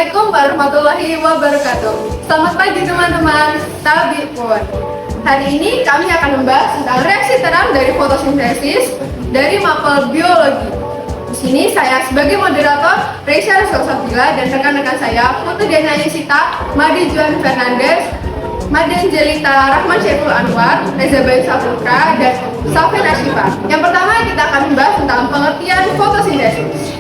Assalamualaikum warahmatullahi wabarakatuh. Selamat pagi teman-teman. Tabi pun. Hari ini kami akan membahas tentang reaksi terang dari fotosintesis dari mapel biologi. Di sini saya sebagai moderator Reisha Sofila dan rekan-rekan saya Putu Diana Yesita, Madi Juan Fernandes, Madi Angelita Rahman Syaiful Anwar, Reza Bayu Saputra, dan Safin Ashifa. Yang pertama kita akan membahas tentang pengertian fotosintesis.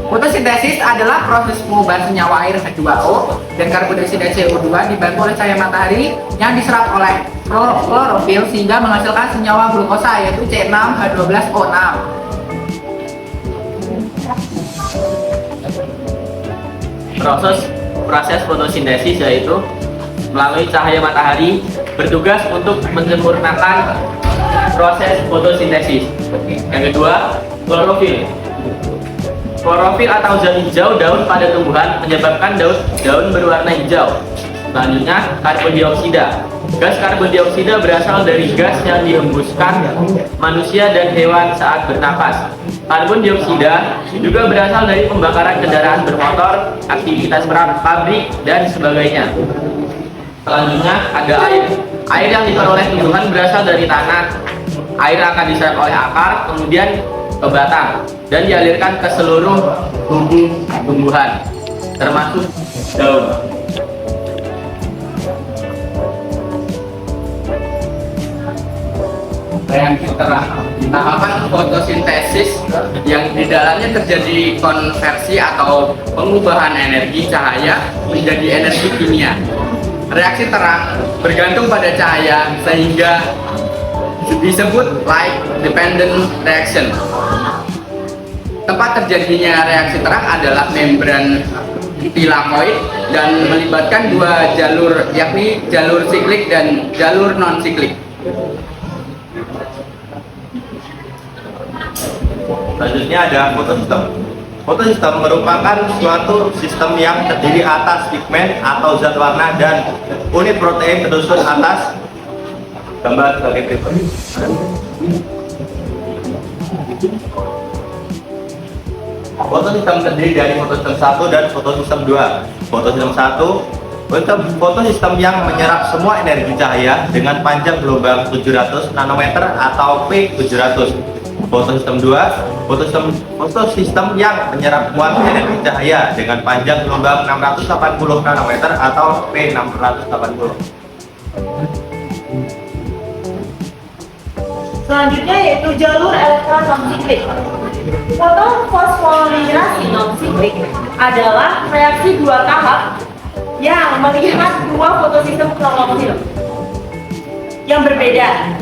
Fotosintesis adalah proses pengubahan senyawa air H2O dan karbon dioksida CO2 dibantu oleh cahaya matahari yang diserap oleh klorofil sehingga menghasilkan senyawa glukosa yaitu C6H12O6. Proses fotosintesis yaitu melalui cahaya matahari bertugas untuk menyempurnakan proses fotosintesis. Yang kedua, klorofil. Klorofil atau zat hijau daun pada tumbuhan menyebabkan daun berwarna hijau. Selanjutnya, karbon dioksida. Gas karbon dioksida berasal dari gas yang dihembuskan manusia dan hewan saat bernapas. Karbon dioksida juga berasal dari pembakaran kendaraan bermotor, aktivitas pabrik, dan sebagainya. Selanjutnya ada air. Air yang diperoleh tumbuhan berasal dari tanah. Air akan diserap oleh akar, kemudian ke batang dan dialirkan ke seluruh tubuh tumbuhan, termasuk daun. Reaksi terang. Tahapan fotosintesis yang di dalamnya terjadi konversi atau pengubahan energi cahaya menjadi energi kimia. Reaksi terang bergantung pada cahaya sehingga disebut light dependent reaction. Tempat terjadinya reaksi terang adalah membran tilakoid dan melibatkan dua jalur, yakni jalur siklik dan jalur non siklik. Selanjutnya ada fotosistem. Fotosistem merupakan suatu sistem yang terdiri atas pigmen atau zat warna dan unit protein tersusun atas gambar sebagai berikut. Fotosistem terdiri dari fotosistem 1 dan fotosistem 2. Fotosistem 1 fotosistem yang menyerap semua energi cahaya dengan panjang gelombang 700 nanometer atau P700. Fotosistem 2 fotosistem yang menyerap semua energi cahaya dengan panjang gelombang 680 nanometer atau P680. Selanjutnya yaitu jalur elektron non-siklik. Fotofosforilasi non-siklik adalah reaksi dua tahap yang melihat dua fotosistem klorofil yang berbeda,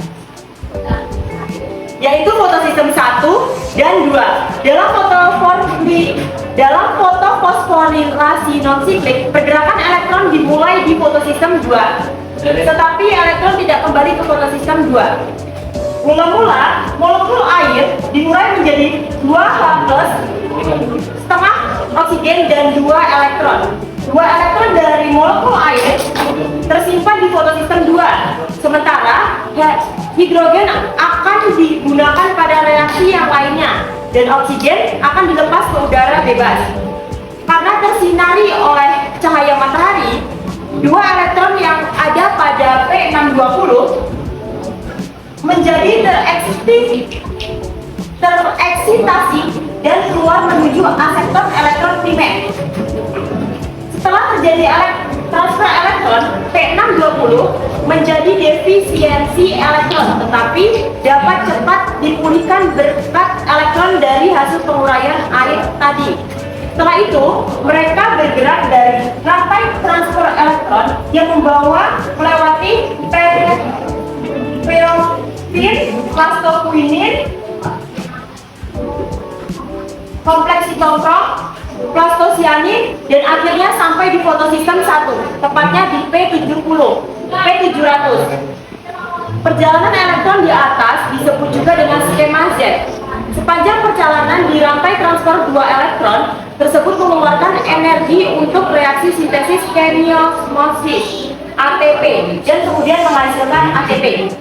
yaitu fotosistem 1 dan 2. Dalam fotofosforilasi non-siklik, pergerakan elektron dimulai di fotosistem 2, tetapi elektron tidak kembali ke fotosistem 2. Mula-mula, molekul air diurai menjadi 2H+, setengah oksigen dan 2 elektron. 2 elektron dari molekul air tersimpan di fotosistem 2, sementara hidrogen akan digunakan pada reaksi yang lainnya dan oksigen akan dilepas ke udara bebas. Karena tersinari oleh cahaya matahari, 2 elektron yang ada pada P620 menjadi tereksitasi dan keluar menuju asekton elektron primer. Setelah terjadi transfer elektron, P620 menjadi defisiensi elektron, tetapi dapat cepat dipulihkan berkat elektron dari hasil penguraian air tadi. Setelah itu, mereka bergerak dari rantai transfer elektron yang membawa melewati plastoquinin, kompleks sitokrom, plastosianin, dan akhirnya sampai di fotosistem 1, tepatnya di P700. Perjalanan elektron di atas disebut juga dengan skema Z. Sepanjang perjalanan di rantai transfer 2 elektron tersebut mengeluarkan energi untuk reaksi sintesis kemiosmosis ATP dan kemudian menghasilkan ATP.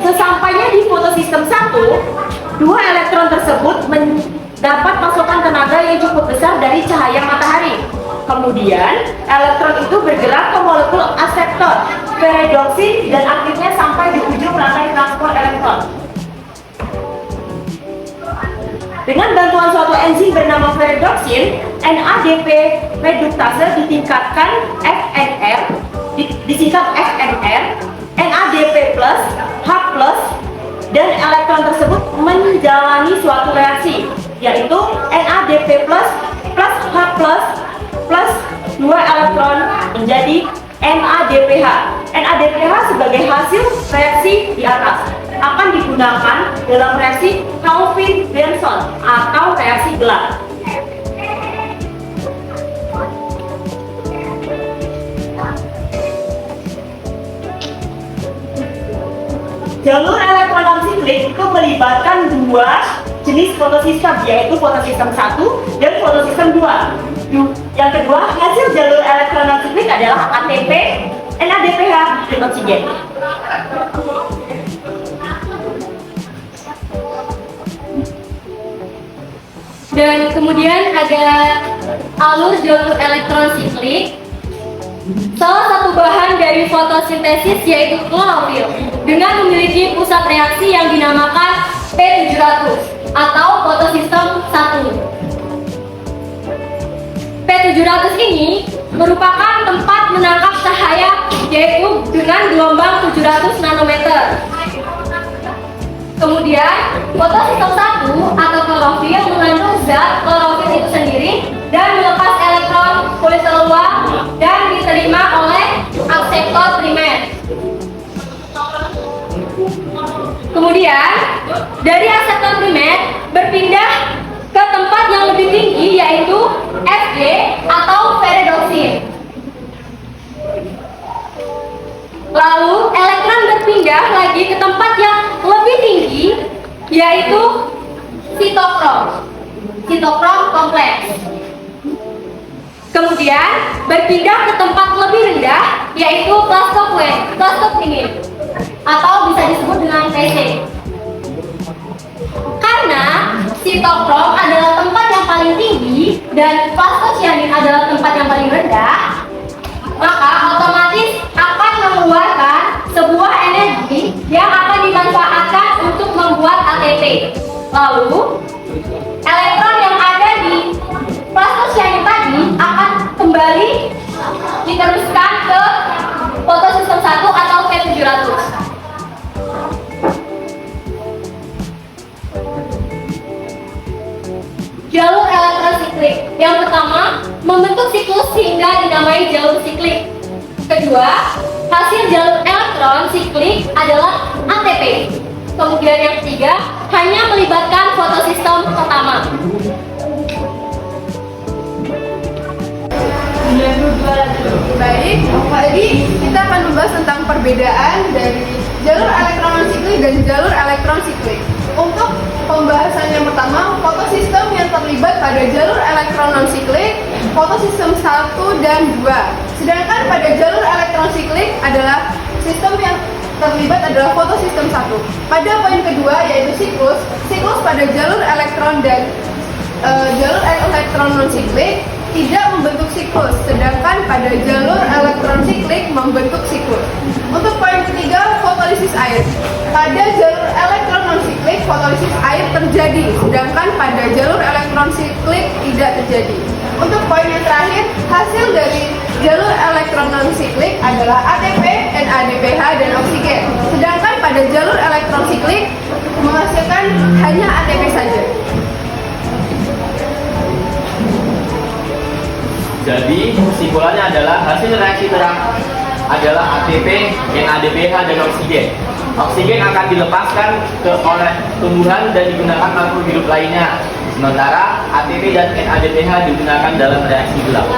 Sesampainya di fotosistem 1, dua elektron tersebut mendapat pasokan tenaga yang cukup besar dari cahaya matahari. Kemudian, elektron itu bergerak ke molekul aseton, peredoksin, dan aktifnya sampai di ujung rantai transport elektron. Dengan bantuan suatu enzim bernama peredoksin, NADP reduktase ditingkatkan FNR, disingkat FNR, NADP+, H+, dan elektron tersebut menjalani suatu reaksi, yaitu NADP+, plus H+, plus 2 elektron menjadi NADPH. NADPH sebagai hasil reaksi di atas akan digunakan dalam reaksi Calvin-Benson atau reaksi gelap. Jalur elektron non-siklik itu melibatkan dua jenis fotosistem, yaitu fotosistem 1 dan fotosistem 2. Yang kedua, hasil jalur elektron non-siklik adalah ATP, NADPH, dan oksigen. Dan kemudian ada alur jalur elektron siklik. Salah satu bahan dari fotosintesis yaitu klorofil dengan memiliki pusat reaksi yang dinamakan P700 atau fotosistem 1. P700 ini merupakan tempat menangkap cahaya yaitu dengan gelombang 700 nanometer. Kemudian, fotosistem 1 atau klorofil mengandung zat klorofil itu sendiri dan melepas elektron poliselula dan diterima oleh aseton primer. Kemudian, dari aseton primer berpindah ke tempat yang lebih tinggi yaitu Fg atau peredoksin. Lalu elektron berpindah lagi ke tempat yang lebih tinggi yaitu sitokrom kompleks. Kemudian berpindah ke tempat lebih rendah yaitu plastoprimir atau bisa disebut dengan PC. Karena sitokrom adalah tempat yang paling tinggi dan plastocyanin adalah tempat yang paling rendah, maka otomatis akan mengeluarkan sebuah energi yang akan dimanfaatkan untuk membuat ATP. Lalu, elektron yang ada di plastocyanin tadi akan kembali diteruskan ke fotosistem 1 atau P700. Jalur elektron siklik. Yang pertama, membentuk siklus sehingga dinamai jalur siklik. Kedua, hasil jalur elektron siklik adalah ATP. Kemudian yang ketiga, hanya melibatkan fotosistem pertama. Baik, tadi kita akan membahas tentang perbedaan dari jalur elektron non-siklik dan jalur elektron siklik. Untuk pembahasan yang pertama, fotosistem yang terlibat pada jalur elektron non-siklik, fotosistem 1 dan 2. Sedangkan pada jalur elektron siklik adalah sistem yang terlibat adalah fotosistem 1. Pada poin kedua yaitu siklus pada jalur elektron dan jalur elektron non-siklik tidak membentuk siklus, sedangkan pada jalur elektron siklik membentuk siklus. Untuk poin ketiga, fotolisis air. Pada jalur elektron non-siklik, fotolisis air terjadi, sedangkan pada jalur elektron siklik tidak terjadi. Untuk poin yang terakhir, hasil dari jalur elektron non-siklik adalah ATP, NADPH, dan oksigen. Sedangkan pada jalur elektron siklik menghasilkan hanya ATP saja. Jadi kesimpulannya adalah hasil reaksi terang adalah ATP, NADPH, dan oksigen. Oksigen akan dilepaskan oleh tumbuhan dan digunakan makhluk hidup lainnya. Sementara ATP dan NADPH digunakan dalam reaksi gelap.